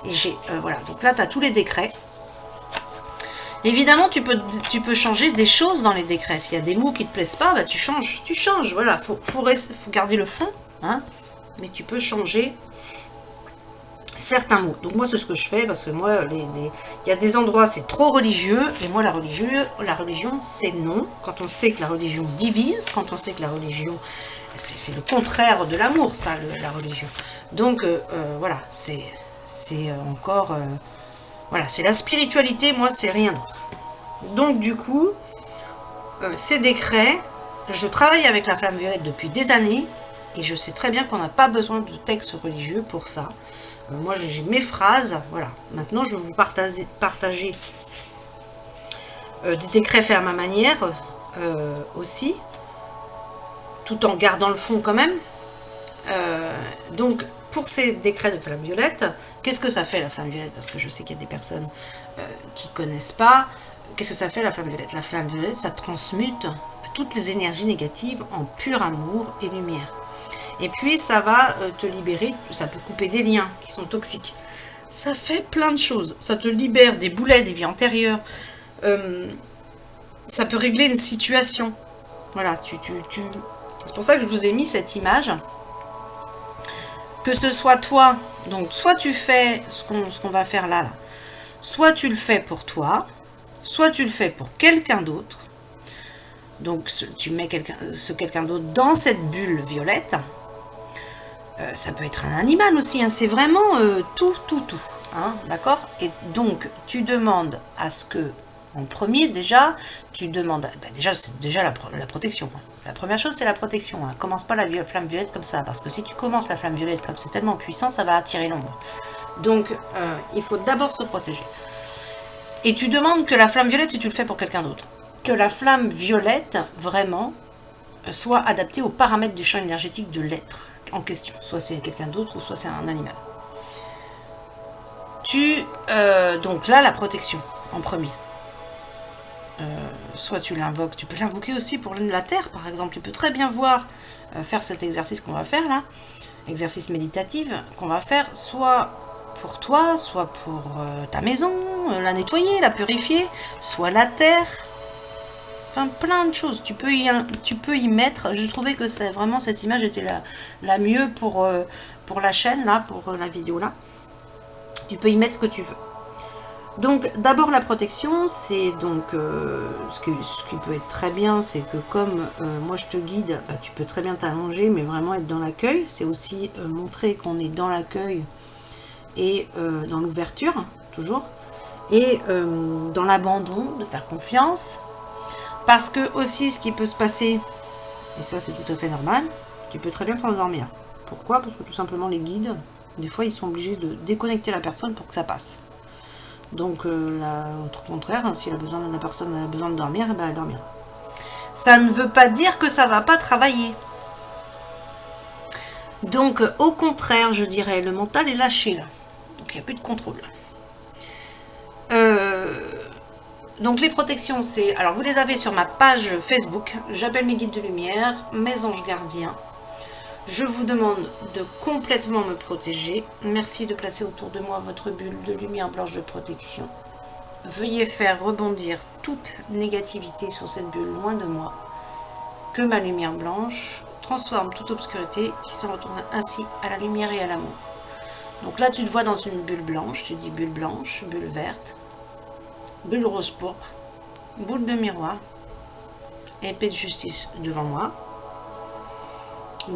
S1: Et j'ai voilà, donc là tu as tous les décrets. Évidemment tu peux changer des choses dans les décrets. S'il y a des mots qui te plaisent pas, bah, tu changes, voilà, faut garder le fond, mais tu peux changer certains mots. Donc moi c'est ce que je fais parce que moi il y a des endroits c'est trop religieux et moi la religion c'est non. Quand on sait que la religion divise, quand on sait que la religion c'est le contraire de l'amour ça la religion. Donc voilà c'est encore voilà c'est la spiritualité, moi c'est rien d'autre. Donc du coup ces décrets, je travaille avec la flamme violette depuis des années et je sais très bien qu'on n'a pas besoin de textes religieux pour ça. Moi j'ai mes phrases, voilà. Maintenant je vais vous partager des décrets faits à ma manière aussi, tout en gardant le fond quand même. Donc pour ces décrets de flamme violette, qu'est-ce que ça fait la flamme violette? Parce que je sais qu'il y a des personnes qui ne connaissent pas. Qu'est-ce que ça fait la flamme violette? La flamme violette, ça transmute toutes les énergies négatives en pur amour et lumière. Et puis ça va te libérer, ça peut couper des liens qui sont toxiques. Ça fait plein de choses. Ça te libère des boulets, des vies antérieures. Ça peut régler une situation. Voilà, c'est pour ça que je vous ai mis cette image. Que ce soit toi, donc soit tu fais ce qu'on va faire là, soit tu le fais pour toi, soit tu le fais pour quelqu'un d'autre. Donc tu mets quelqu'un d'autre dans cette bulle violette. Ça peut être un animal aussi, c'est vraiment tout, d'accord? Et donc, tu demandes à ce que, en premier déjà, tu demandes, c'est déjà la protection. La première chose, c'est la protection. Commence pas la flamme violette comme ça, parce que si tu commences la flamme violette comme c'est tellement puissant, ça va attirer l'ombre. Donc, il faut d'abord se protéger. Et tu demandes que la flamme violette, si tu le fais pour quelqu'un d'autre, que la flamme violette, vraiment, soit adaptée aux paramètres du champ énergétique de l'être en question. Soit c'est quelqu'un d'autre ou soit c'est un animal. Donc là, la protection en premier. Soit tu l'invoques, tu peux l'invoquer aussi pour la terre par exemple. Tu peux très bien faire cet exercice qu'on va faire là, exercice méditatif qu'on va faire, soit pour toi, soit pour ta maison, la nettoyer, la purifier, soit la terre. Enfin, plein de choses. Tu peux y mettre. Je trouvais que vraiment cette image était la mieux pour la chaîne, là, pour la vidéo là. Tu peux y mettre ce que tu veux. Donc, d'abord la protection, c'est donc ce qui peut être très bien, c'est que comme moi je te guide, bah, tu peux très bien t'allonger, mais vraiment être dans l'accueil. C'est aussi montrer qu'on est dans l'accueil et dans l'ouverture, toujours. Et dans l'abandon, de faire confiance. Parce que aussi ce qui peut se passer, et ça c'est tout à fait normal, tu peux très bien t'endormir. Pourquoi? Parce que tout simplement les guides, des fois ils sont obligés de déconnecter la personne pour que ça passe. Donc au contraire, si la personne a besoin de dormir, elle dormira. Ça ne veut pas dire que ça ne va pas travailler. Donc, au contraire, je dirais, le mental est lâché là. Donc, il n'y a plus de contrôle. Donc, les protections, c'est... Alors, vous les avez sur ma page Facebook. J'appelle mes guides de lumière, mes anges gardiens. Je vous demande de complètement me protéger. Merci de placer autour de moi votre bulle de lumière blanche de protection. Veuillez faire rebondir toute négativité sur cette bulle loin de moi. Que ma lumière blanche transforme toute obscurité qui s'en retourne ainsi à la lumière et à l'amour. Donc là, tu te vois dans une bulle blanche. Tu dis bulle blanche, bulle verte, bulle rose pourpre, boule de miroir, épée de justice devant moi.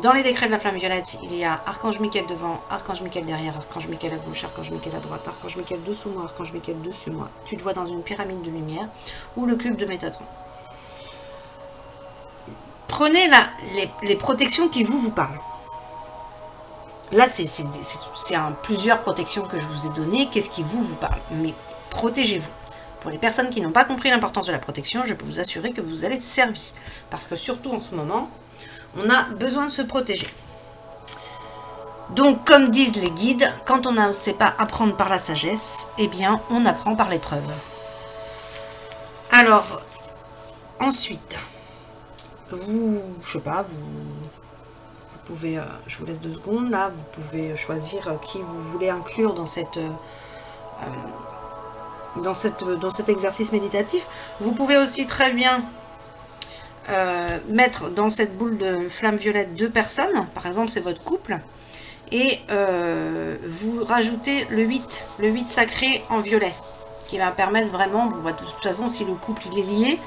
S1: Dans les décrets de la flamme violette, il y a Archange Michael devant, Archange Michael derrière, Archange Michael à gauche, Archange Michael à droite, Archange Michael dessous moi, Archange Michael dessus moi. Tu te vois dans une pyramide de lumière ou le cube de Métatron. Prenez les protections qui vous parlent. Là, c'est plusieurs protections que je vous ai données. Qu'est-ce qui vous parle? Mais protégez-vous. Pour les personnes qui n'ont pas compris l'importance de la protection, je peux vous assurer que vous allez être servis. Parce que surtout en ce moment, on a besoin de se protéger. Donc, comme disent les guides, quand on ne sait pas apprendre par la sagesse, eh bien, on apprend par l'épreuve. Alors, ensuite, vous pouvez, je vous laisse 2 secondes, là, vous pouvez choisir qui vous voulez inclure dans cet exercice méditatif. Vous pouvez aussi très bien mettre dans cette boule de flamme violette 2 personnes, par exemple c'est votre couple, et vous rajoutez le 8 sacré en violet, qui va permettre vraiment, bon, de toute façon si le couple il est lié,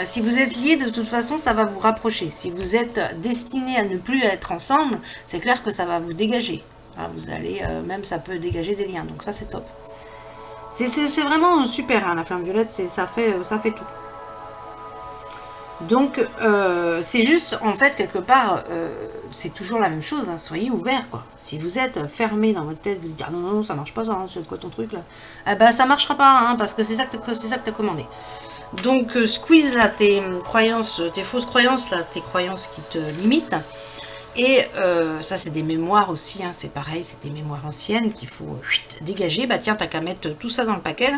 S1: si vous êtes liés de toute façon ça va vous rapprocher. Si vous êtes destinés à ne plus être ensemble, c'est clair que ça va vous dégager. Vous allez, même ça peut dégager des liens, donc ça c'est top. C'est vraiment super, hein, la flamme violette, ça fait tout. Donc, c'est juste, en fait, quelque part, c'est toujours la même chose, hein, soyez ouverts, quoi. Si vous êtes fermé dans votre tête, vous dites, ah non, ça marche pas, ça, hein, c'est quoi ton truc, là? Eh ben, ça marchera pas, hein, parce que c'est ça que tu as commandé. Donc, squeeze, là, tes croyances, tes fausses croyances, là, tes croyances qui te limitent. Et ça, c'est des mémoires aussi, hein, c'est pareil, c'est des mémoires anciennes qu'il faut dégager. Bah, tiens, t'as qu'à mettre tout ça dans le paquet, là.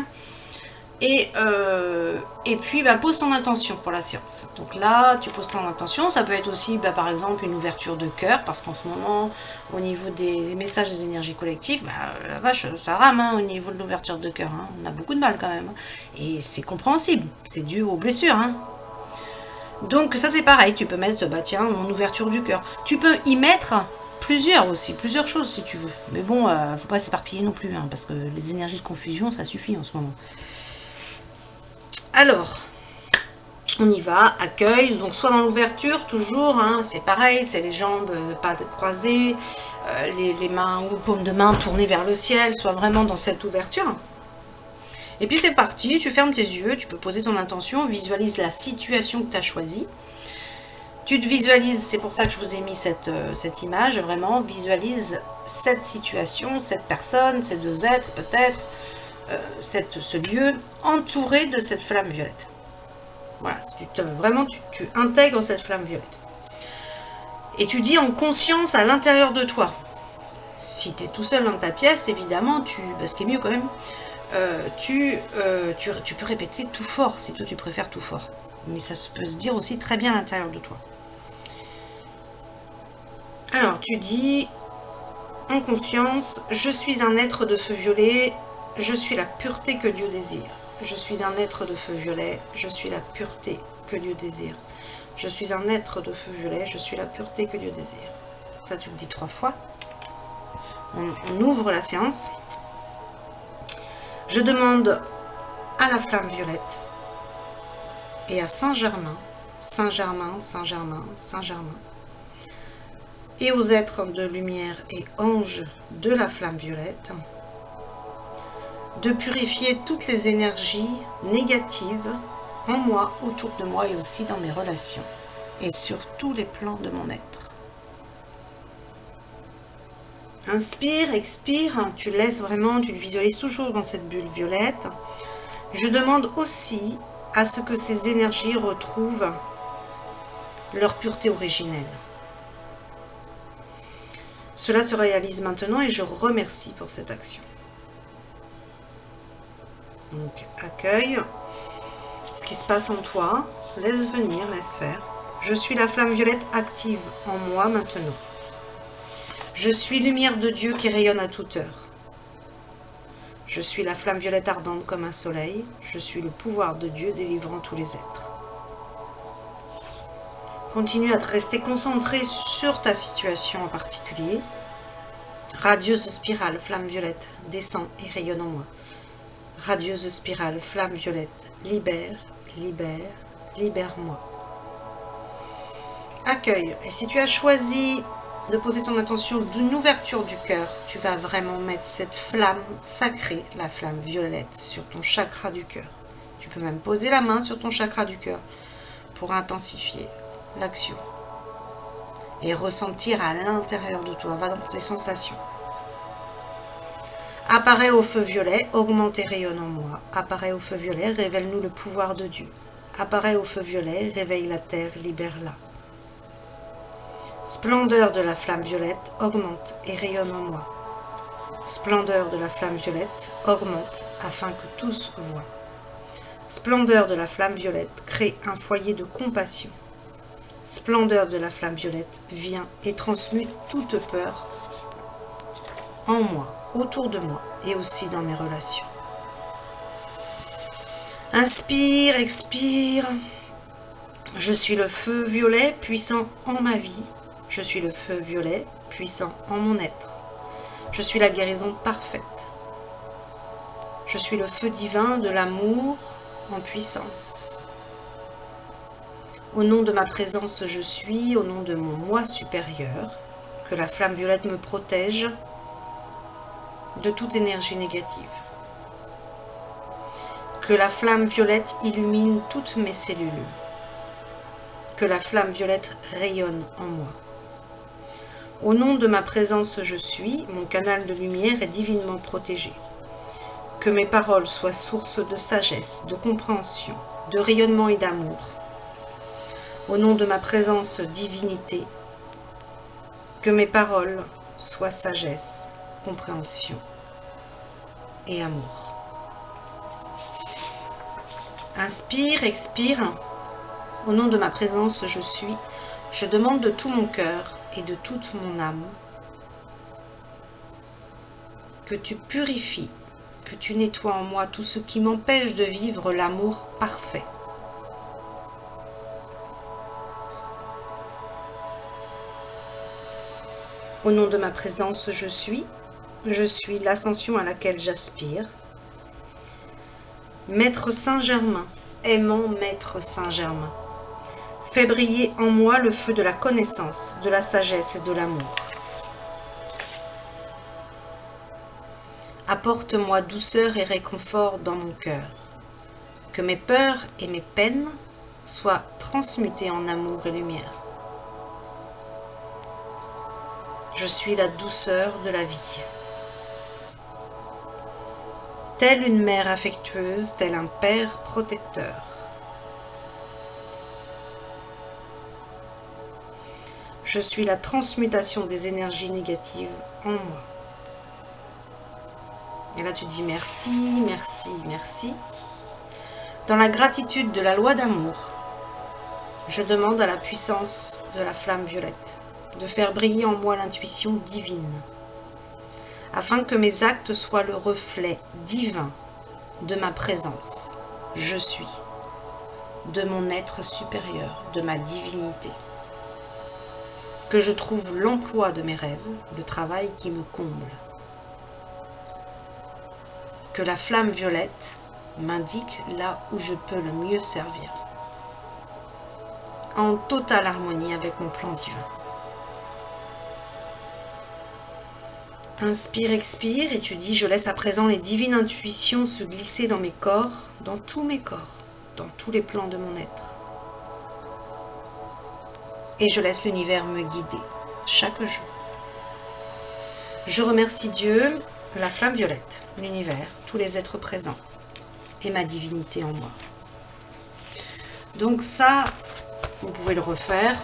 S1: Et puis, bah, pose ton intention pour la séance. Donc là, tu poses ton intention. Ça peut être aussi, bah, par exemple, une ouverture de cœur, parce qu'en ce moment, au niveau des messages des énergies collectives, bah, la vache, ça rame, hein, au niveau de l'ouverture de cœur. Hein. On a beaucoup de mal quand même. Et c'est compréhensible. C'est dû aux blessures. Hein. Donc ça, c'est pareil. Tu peux mettre, bah, tiens, mon ouverture du cœur. Tu peux y mettre plusieurs choses si tu veux. Mais bon, faut pas s'éparpiller non plus, hein, parce que les énergies de confusion, ça suffit en ce moment. Alors, on y va, accueil, donc soit dans l'ouverture, toujours, hein, c'est pareil, c'est les jambes pas croisées, les mains ou paumes de main tournées vers le ciel, soit vraiment dans cette ouverture. Et puis c'est parti, tu fermes tes yeux, tu peux poser ton intention, visualise la situation que tu as choisie. Tu te visualises, c'est pour ça que je vous ai mis cette image, vraiment, visualise cette situation, cette personne, ces 2 êtres peut-être, ce lieu entouré de cette flamme violette. Voilà, vraiment tu intègres cette flamme violette. Et tu dis en conscience à l'intérieur de toi. Si tu es tout seul dans ta pièce, évidemment, ce qui est mieux quand même, tu peux répéter tout fort, si toi tu préfères tout fort. Mais ça peut se dire aussi très bien à l'intérieur de toi. Alors, tu dis en conscience, je suis un être de feu violet, je suis la pureté que Dieu désire. Je suis un être de feu violet, je suis la pureté que Dieu désire. Je suis un être de feu violet, je suis la pureté que Dieu désire. Ça, tu le dis 3 fois. On ouvre la séance. Je demande à la flamme violette et à Saint-Germain, Saint-Germain, Saint-Germain, Saint-Germain, et aux êtres de lumière et anges de la flamme violette, de purifier toutes les énergies négatives en moi, autour de moi et aussi dans mes relations, et sur tous les plans de mon être. Inspire, expire, tu laisses vraiment, tu te visualises toujours dans cette bulle violette. Je demande aussi à ce que ces énergies retrouvent leur pureté originelle. Cela se réalise maintenant et je remercie pour cette action. Donc, accueille ce qui se passe en toi. Laisse venir, laisse faire. Je suis la flamme violette active en moi maintenant. Je suis lumière de Dieu qui rayonne à toute heure. Je suis la flamme violette ardente comme un soleil. Je suis le pouvoir de Dieu délivrant tous les êtres. Continue à te rester concentré sur ta situation en particulier. Radieuse spirale, flamme violette, descend et rayonne en moi. Radieuse spirale, flamme violette, libère, libère, libère-moi. Accueille. Et si tu as choisi de poser ton attention d'une ouverture du cœur, tu vas vraiment mettre cette flamme sacrée, la flamme violette, sur ton chakra du cœur. Tu peux même poser la main sur ton chakra du cœur pour intensifier l'action et ressentir à l'intérieur de toi, va dans tes sensations. Apparaît au feu violet, augmente et rayonne en moi. Apparaît au feu violet, révèle-nous le pouvoir de Dieu. Apparaît au feu violet, réveille la terre, libère-la. Splendeur de la flamme violette, augmente et rayonne en moi. Splendeur de la flamme violette, augmente afin que tous voient. Splendeur de la flamme violette, crée un foyer de compassion. Splendeur de la flamme violette, vient et transmute toute peur en moi, autour de moi et aussi dans mes relations. Inspire, expire. Je suis le feu violet puissant en ma vie. Je suis le feu violet puissant en mon être. Je suis la guérison parfaite. Je suis le feu divin de l'amour en puissance. Au nom de ma présence, je suis, au nom de mon moi supérieur, que la flamme violette me protège de toute énergie négative. Que la flamme violette illumine toutes mes cellules. Que la flamme violette rayonne en moi. Au nom de ma présence, je suis, mon canal de lumière est divinement protégé. Que mes paroles soient source de sagesse, de compréhension, de rayonnement et d'amour. Au nom de ma présence, divinité, que mes paroles soient sagesse, compréhension et amour. Inspire, expire. Au nom de ma présence, je suis. Je demande de tout mon cœur et de toute mon âme que tu purifies, que tu nettoies en moi tout ce qui m'empêche de vivre l'amour parfait. Au nom de ma présence, je suis l'ascension à laquelle j'aspire. Maître Saint-Germain, aimant Maître Saint-Germain, fais briller en moi le feu de la connaissance, de la sagesse et de l'amour. Apporte-moi douceur et réconfort dans mon cœur. Que mes peurs et mes peines soient transmutées en amour et lumière. Je suis la douceur de la vie. Telle une mère affectueuse, tel un père protecteur. Je suis la transmutation des énergies négatives en moi. Et là tu dis merci, merci, merci. Dans la gratitude de la loi d'amour, je demande à la puissance de la flamme violette de faire briller en moi l'intuition divine, afin que mes actes soient le reflet divin de ma présence. Je suis, de mon être supérieur, de ma divinité. Que je trouve l'emploi de mes rêves, le travail qui me comble. Que la flamme violette m'indique là où je peux le mieux servir, en totale harmonie avec mon plan divin. Inspire, expire et tu dis, je laisse à présent les divines intuitions se glisser dans mes corps, dans tous mes corps, dans tous les plans de mon être. Et je laisse l'univers me guider chaque jour. Je remercie Dieu, la flamme violette, l'univers, tous les êtres présents et ma divinité en moi. Donc ça, vous pouvez le refaire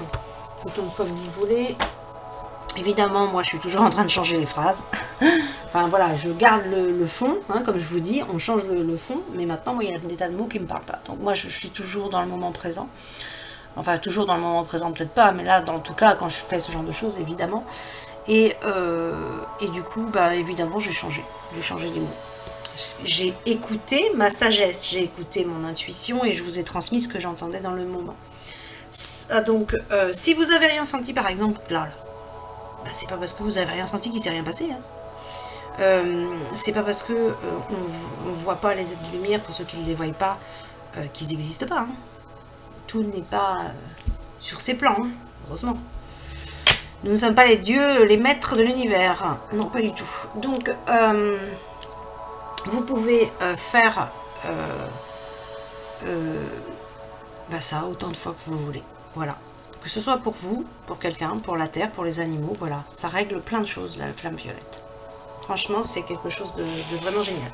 S1: autant de fois que vous voulez. Évidemment, moi, je suis toujours en train de changer les phrases. Enfin, voilà, je garde le fond, hein, comme je vous dis, on change le fond, mais maintenant, moi, il y a des tas de mots qui ne me parlent pas. Donc, moi, je suis toujours dans le moment présent. Enfin, toujours dans le moment présent, peut-être pas, mais là, en tout cas, quand je fais ce genre de choses, évidemment. Et du coup, bah, évidemment, j'ai changé les mots. J'ai écouté ma sagesse, j'ai écouté mon intuition et je vous ai transmis ce que j'entendais dans le moment. Donc, si vous avez rien senti, par exemple, là, bah, c'est pas parce que vous avez rien senti qu'il s'est rien passé. Hein. C'est pas parce que on voit pas les êtres de lumière, pour ceux qui ne les voient pas, qu'ils n'existent pas. Hein. Tout n'est pas sur ces plans, hein, heureusement. Nous ne sommes pas les dieux, les maîtres de l'univers. Non, pas du tout. Donc, vous pouvez faire bah ça autant de fois que vous voulez. Voilà. Que ce soit pour vous, pour quelqu'un, pour la terre, pour les animaux, voilà. Ça règle plein de choses, la flamme violette. Franchement, c'est quelque chose de vraiment génial.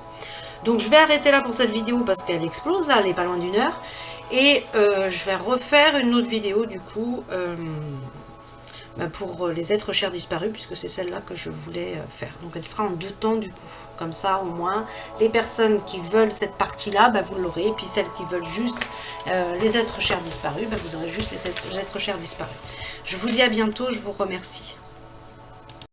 S1: Donc, je vais arrêter là pour cette vidéo parce qu'elle explose, là, elle est pas loin d'1 heure. Et je vais refaire une autre vidéo, du coup, pour les êtres chers disparus, puisque c'est celle-là que je voulais faire. Donc, elle sera en 2 temps, du coup. Comme ça, au moins, les personnes qui veulent cette partie-là, bah, vous l'aurez. Et puis, celles qui veulent juste les êtres chers disparus, bah, vous aurez juste les êtres chers disparus. Je vous dis à bientôt, je vous remercie.